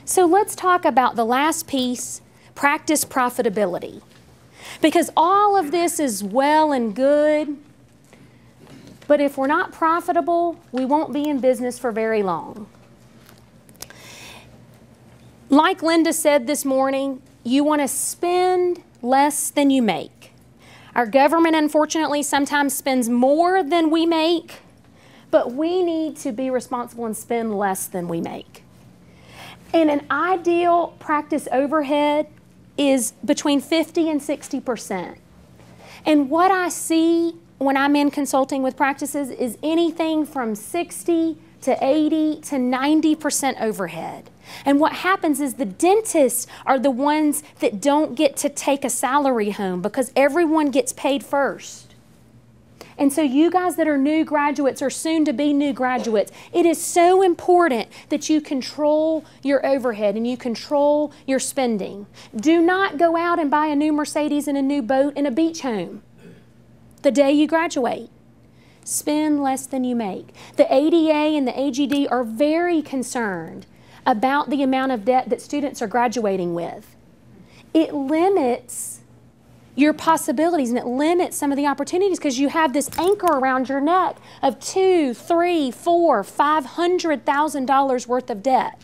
So let's talk about the last piece, practice profitability. Because all of this is well and good, but if we're not profitable, we won't be in business for very long. Like Linda said this morning, you want to spend less than you make. Our government, unfortunately, sometimes spends more than we make, but we need to be responsible and spend less than we make. And an ideal practice overhead is between 50 and 60%. And what I see when I'm in consulting with practices is anything from 60 to 80 to 90% overhead. And what happens is the dentists are the ones that don't get to take a salary home because everyone gets paid first. And so you guys that are new graduates or soon to be new graduates, it is so important that you control your overhead and you control your spending. Do not go out and buy a new Mercedes and a new boat and a beach home the day you graduate. Spend less than you make. The ADA and the AGD are very concerned about the amount of debt that students are graduating with. It limits your possibilities and it limits some of the opportunities because you have this anchor around your neck of $200,000, $300,000, $400,000, $500,000 worth of debt.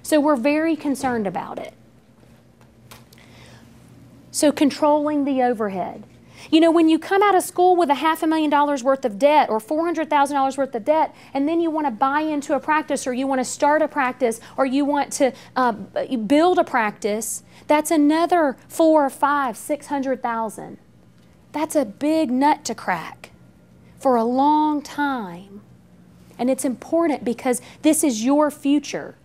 So we're very concerned about it. So controlling the overhead. You know, when you come out of school with $500,000 worth of debt or $400,000 worth of debt, and then you want to buy into a practice or you want to start a practice or you want to build a practice, that's another $400,000, $500,000, $600,000. That's a big nut to crack for a long time. And it's important because this is your future.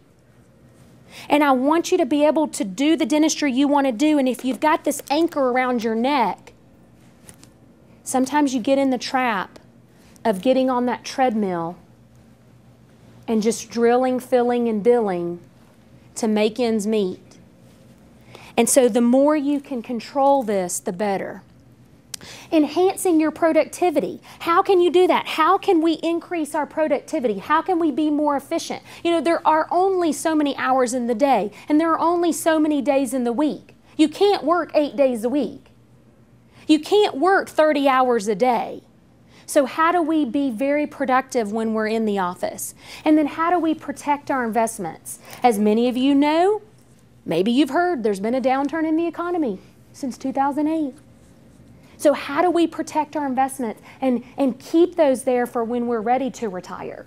And I want you to be able to do the dentistry you want to do. And if you've got this anchor around your neck, sometimes you get in the trap of getting on that treadmill and just drilling, filling, and billing to make ends meet. And so the more you can control this, the better. Enhancing your productivity. How can you do that? How can we increase our productivity? How can we be more efficient? You know, there are only so many hours in the day, and there are only so many days in the week. You can't work 8 days a week. You can't work 30 hours a day. So how do we be very productive when we're in the office? And then how do we protect our investments? As many of you know, maybe you've heard there's been a downturn in the economy since 2008. So how do we protect our investments and keep those there for when we're ready to retire?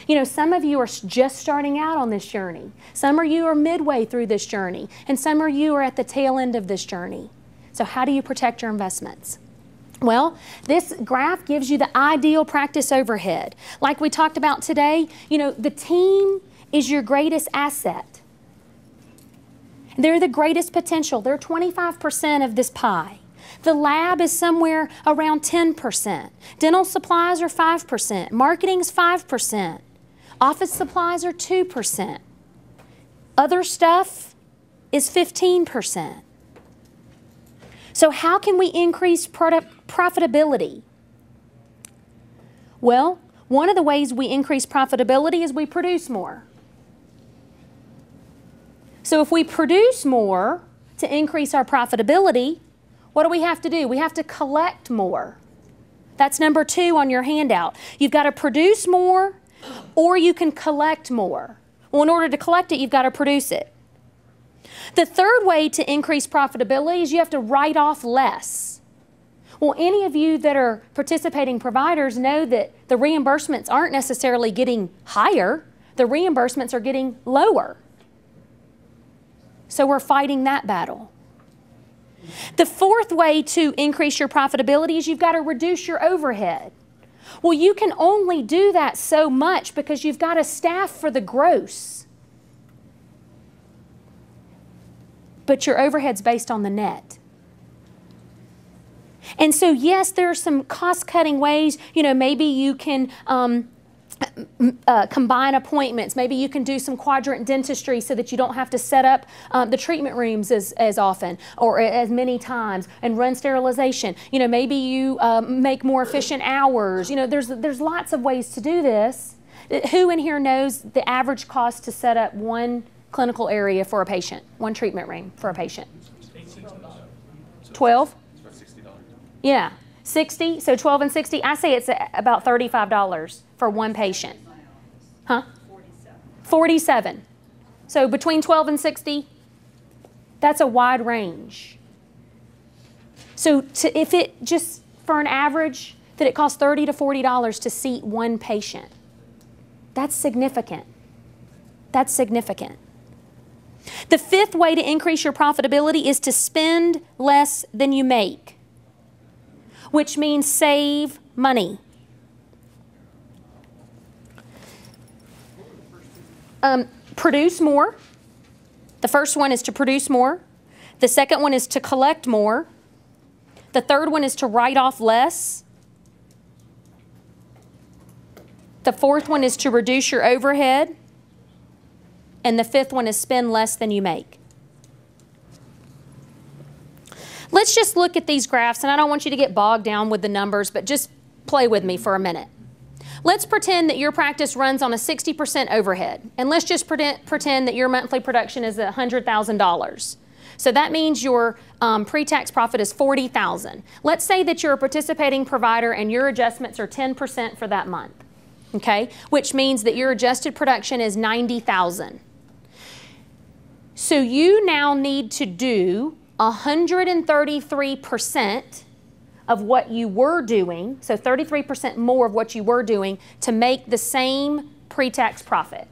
You know, some of you are just starting out on this journey. Some of you are midway through this journey. And some of you are at the tail end of this journey. So how do you protect your investments? Well, this graph gives you the ideal practice overhead. Like we talked about today, you know, the team is your greatest asset. They're the greatest potential. They're 25% of this pie. The lab is somewhere around 10%. Dental supplies are 5%. Marketing is 5%. Office supplies are 2%. Other stuff is 15%. So how can we increase profitability? Well, one of the ways we increase profitability is we produce more. So if we produce more to increase our profitability, what do we have to do? We have to collect more. That's number 2 on your handout. You've got to produce more or you can collect more. Well, in order to collect it, you've got to produce it. The third way to increase profitability is you have to write off less. Well, any of you that are participating providers know that the reimbursements aren't necessarily getting higher. The reimbursements are getting lower. So we're fighting that battle. The fourth way to increase your profitability is you've got to reduce your overhead. Well, you can only do that so much because you've got a staff for the gross. But your overhead's based on the net. And so, yes, there are some cost-cutting ways. You know, maybe you can combine appointments. Maybe you can do some quadrant dentistry so that you don't have to set up the treatment rooms as often or as many times and run sterilization. You know, maybe you make more efficient hours. You know, there's lots of ways to do this. Who in here knows the average cost to set up one clinical area for a patient, one treatment room for a patient? 12? Yeah, 60, so 12 and 60. I say it's about $35 for one patient. Huh? 47. So between 12 and 60, that's a wide range. So if it just, for an average, that it costs $30 to $40 to seat one patient, that's significant. That's significant. The fifth way to increase your profitability is to spend less than you make, which means save money. Produce more. The first one is to produce more. The second one is to collect more. The third one is to write off less. The fourth one is to reduce your overhead. And the fifth one is spend less than you make. Let's just look at these graphs, and I don't want you to get bogged down with the numbers, but just play with me for a minute. Let's pretend that your practice runs on a 60% overhead, and let's just pretend that your monthly production is $100,000. So that means your pre-tax profit is $40,000. Let's say that you're a participating provider and your adjustments are 10% for that month, okay? Which means that your adjusted production is $90,000. So you now need to do 133% of what you were doing, so 33% more of what you were doing to make the same pre-tax profit.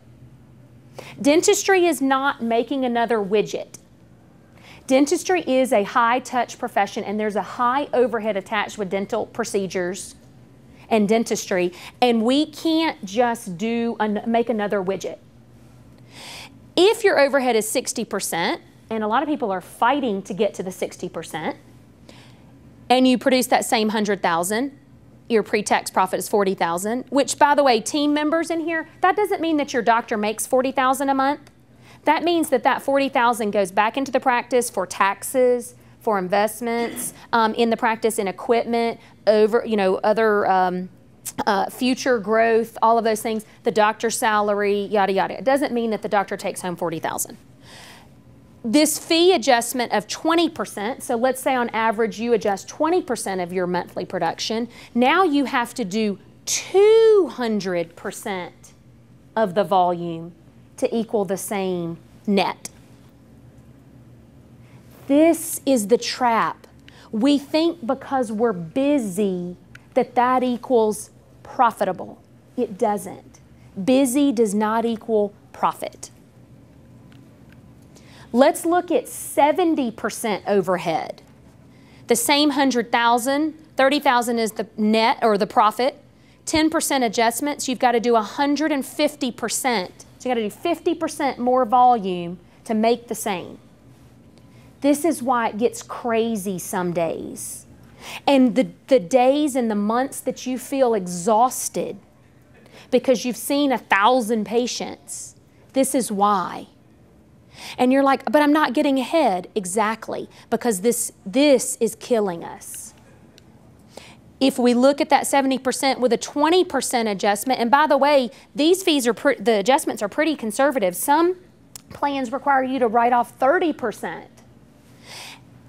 Dentistry is not making another widget. Dentistry is a high-touch profession, and there's a high overhead attached with dental procedures and dentistry, and we can't just make another widget. If your overhead is 60%, and a lot of people are fighting to get to the 60%, and you produce that same $100,000, your pre-tax profit is $40,000, which, by the way, team members in here, that doesn't mean that your doctor makes $40,000 a month. That means that that $40,000 goes back into the practice for taxes, for investments in the practice, in equipment, other future growth, all of those things, the doctor's salary, yada, yada. It doesn't mean that the doctor takes home $40,000. This fee adjustment of 20%, so let's say on average you adjust 20% of your monthly production, now you have to do 200% of the volume to equal the same net. This is the trap. We think because we're busy that equals profitable. It doesn't. Busy does not equal profit. Let's look at 70% overhead. The same 100,000, 30,000 is the net or the profit. 10% adjustments, you've got to do 150%. So you got to do 50% more volume to make the same. This is why it gets crazy some days. And the days and the months that you feel exhausted because you've seen 1,000 patients, this is why. And you're like, but I'm not getting ahead. Exactly, because this is killing us. If we look at that 70% with a 20% adjustment, and by the way, these fees the adjustments are pretty conservative. Some plans require you to write off 30%.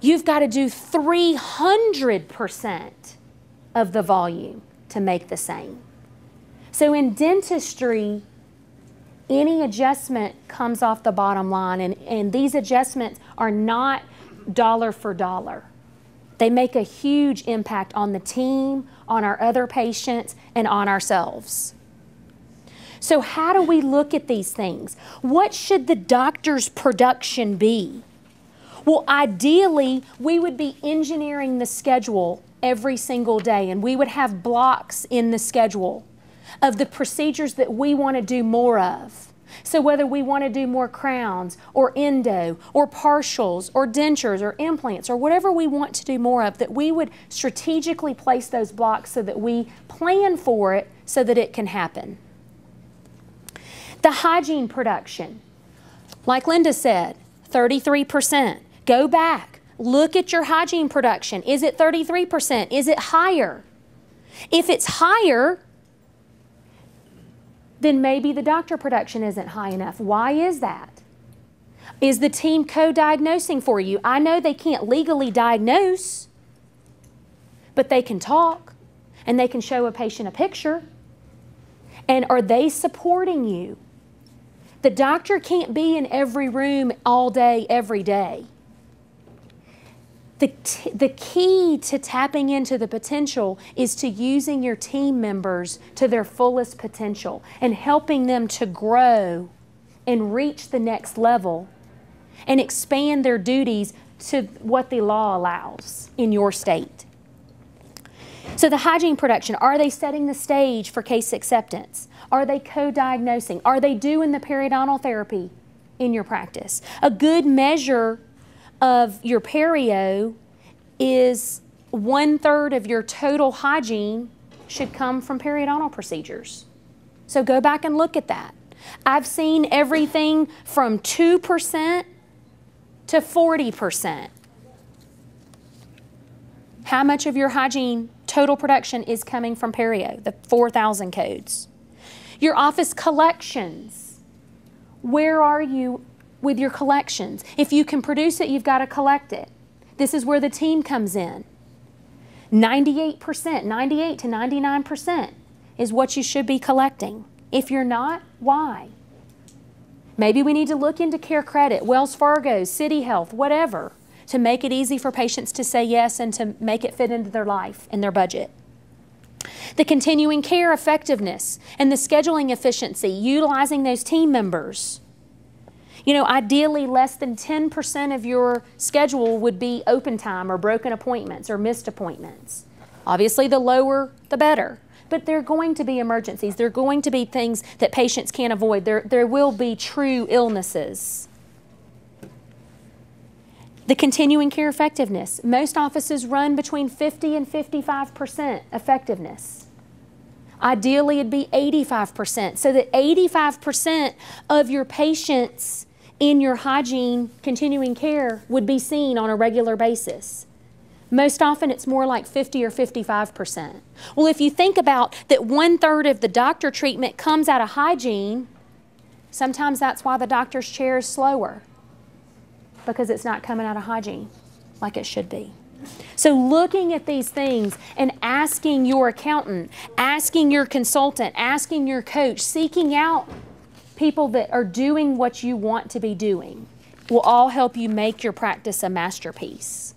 You've got to do 300% of the volume to make the same. So in dentistry, any adjustment comes off the bottom line, and these adjustments are not dollar for dollar. They make a huge impact on the team, on our other patients, and on ourselves. So how do we look at these things? What should the doctor's production be? Well, ideally, we would be engineering the schedule every single day, and we would have blocks in the schedule of the procedures that we want to do more of. So whether we want to do more crowns or endo or partials or dentures or implants or whatever we want to do more of, that we would strategically place those blocks so that we plan for it so that it can happen. The hygiene production, like Linda said, 33%. Go back, look at your hygiene production. Is it 33%? Is it higher? If it's higher, then maybe the doctor production isn't high enough. Why is that? Is the team co-diagnosing for you? I know they can't legally diagnose, but they can talk and they can show a patient a picture. And are they supporting you? The doctor can't be in every room all day, every day. The key to tapping into the potential is to using your team members to their fullest potential and helping them to grow and reach the next level and expand their duties to what the law allows in your state. So the hygiene production, are they setting the stage for case acceptance? Are they co-diagnosing? Are they doing the periodontal therapy in your practice? A good measure of your perio is 1/3 of your total hygiene should come from periodontal procedures. So go back and look at that. I've seen everything from 2% to 40%. How much of your hygiene total production is coming from perio, the 4,000 codes? Your office collections. Where are you with your collections? If you can produce it, you've got to collect it. This is where the team comes in. 98%, 98 to 99% is what you should be collecting. If you're not, why? Maybe we need to look into Care Credit, Wells Fargo, City Health, whatever, to make it easy for patients to say yes and to make it fit into their life and their budget. The continuing care effectiveness and the scheduling efficiency, utilizing those team members. You know, ideally less than 10% of your schedule would be open time or broken appointments or missed appointments. Obviously, the lower, the better. But there are going to be emergencies. There are going to be things that patients can't avoid. There will be true illnesses. The continuing care effectiveness. Most offices run between 50 and 55% effectiveness. Ideally, it'd be 85%, so that 85% of your patients in your hygiene continuing care would be seen on a regular basis. Most often, it's more like 50 or 55%. Well, if you think about that 1/3 of the doctor treatment comes out of hygiene, sometimes that's why the doctor's chair is slower, because it's not coming out of hygiene like it should be. So looking at these things and asking your accountant, asking your consultant, asking your coach, seeking out people that are doing what you want to be doing will all help you make your practice a masterpiece.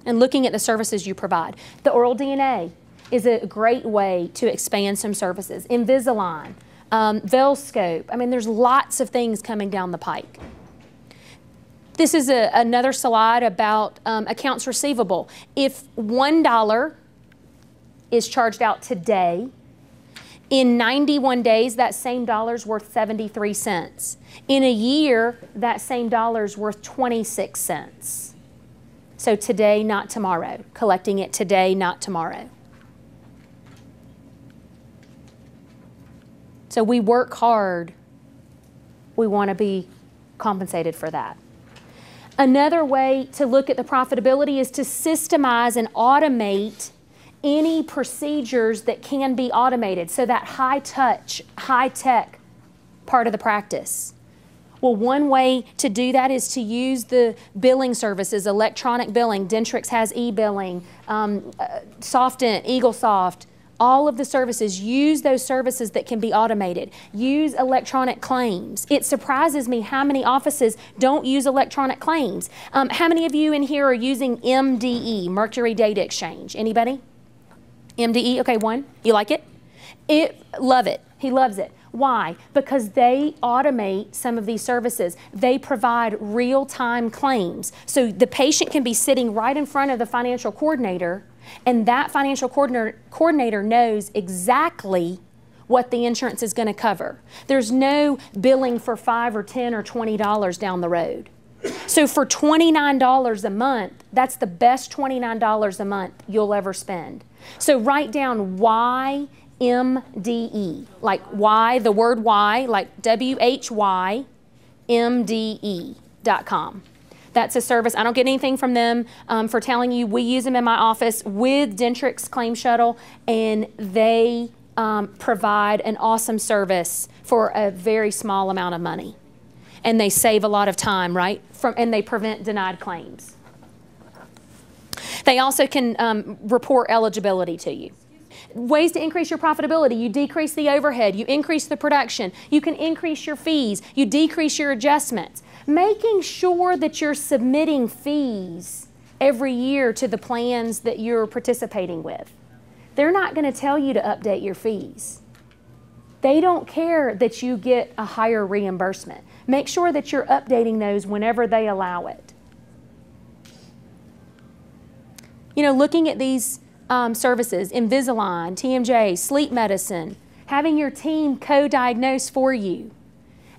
And looking at the services you provide. The oral DNA is a great way to expand some services. Invisalign, Velscope. I mean, there's lots of things coming down the pike. This is another slide about accounts receivable. If $1 is charged out today, in 91 days, that same dollar's worth 73 cents. In a year, that same dollar's worth 26 cents. So today, not tomorrow. Collecting it today, not tomorrow. So we work hard. We want to be compensated for that. Another way to look at the profitability is to systemize and automate any procedures that can be automated. So that high touch, high tech part of the practice. Well, one way to do that is to use the billing services, electronic billing. Dentrix has e-billing, Softent, EagleSoft, all of the services. Use those services that can be automated. Use electronic claims. It surprises me how many offices don't use electronic claims. How many of you in here are using MDE, Mercury Data Exchange? Anybody? MDE, okay, one. You like it? Love it. He loves it. Why? Because they automate some of these services. They provide real-time claims. So the patient can be sitting right in front of the financial coordinator, and that financial coordinator knows exactly what the insurance is going to cover. There's no billing for $5 or $10 or $20 down the road. So for $29 a month, that's the best $29 a month you'll ever spend. So write down YMDE, like Y, the word Y, like WHYMDE.com. That's a service. I don't get anything from them for telling you. We use them in my office with Dentrix Claim Shuttle, and they provide an awesome service for a very small amount of money. And they save a lot of time, right? And they prevent denied claims. They also can report eligibility to you. Ways to increase your profitability: you decrease the overhead, you increase the production, you can increase your fees, you decrease your adjustments. Making sure that you're submitting fees every year to the plans that you're participating with. They're not going to tell you to update your fees. They don't care that you get a higher reimbursement. Make sure that you're updating those whenever they allow it. You know, looking at these services, Invisalign, TMJ, sleep medicine, having your team co-diagnose for you,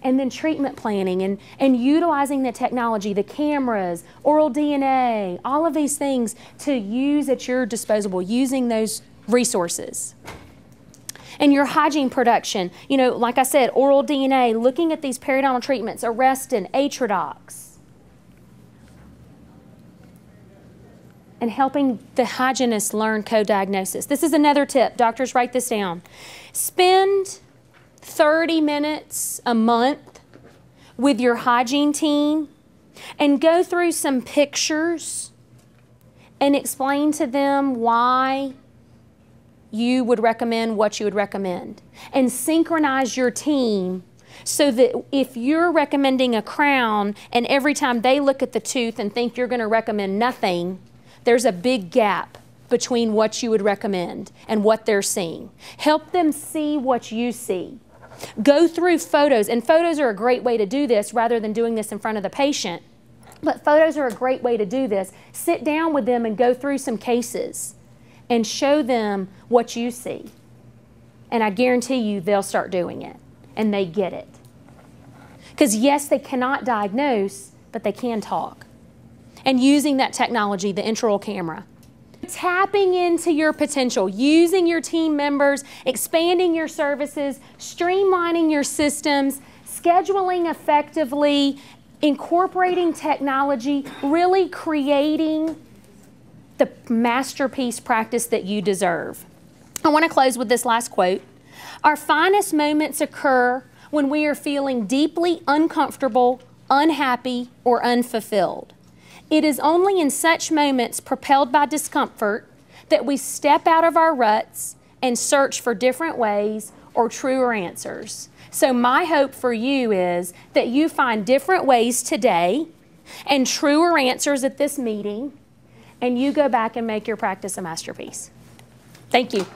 and then treatment planning and utilizing the technology, the cameras, oral DNA, all of these things to use at your disposal, using those resources. And your hygiene production, you know, like I said, oral DNA, looking at these periodontal treatments, Arrestin, Atrodox, and helping the hygienist learn co-diagnosis. This is another tip. Doctors, write this down. Spend 30 minutes a month with your hygiene team and go through some pictures and explain to them why you would recommend what you would recommend. And synchronize your team so that if you're recommending a crown and every time they look at the tooth and think you're going to recommend nothing, there's a big gap between what you would recommend and what they're seeing. Help them see what you see. Go through photos, and photos are a great way to do this rather than doing this in front of the patient. But photos are a great way to do this. Sit down with them and go through some cases and show them what you see. And I guarantee you they'll start doing it, and they get it. Because yes, they cannot diagnose, but they can talk. And using that technology, the intraoral camera. Tapping into your potential, using your team members, expanding your services, streamlining your systems, scheduling effectively, incorporating technology, really creating the masterpiece practice that you deserve. I want to close with this last quote. Our finest moments occur when we are feeling deeply uncomfortable, unhappy, or unfulfilled. It is only in such moments, propelled by discomfort, that we step out of our ruts and search for different ways or truer answers. So my hope for you is that you find different ways today and truer answers at this meeting, and you go back and make your practice a masterpiece. Thank you.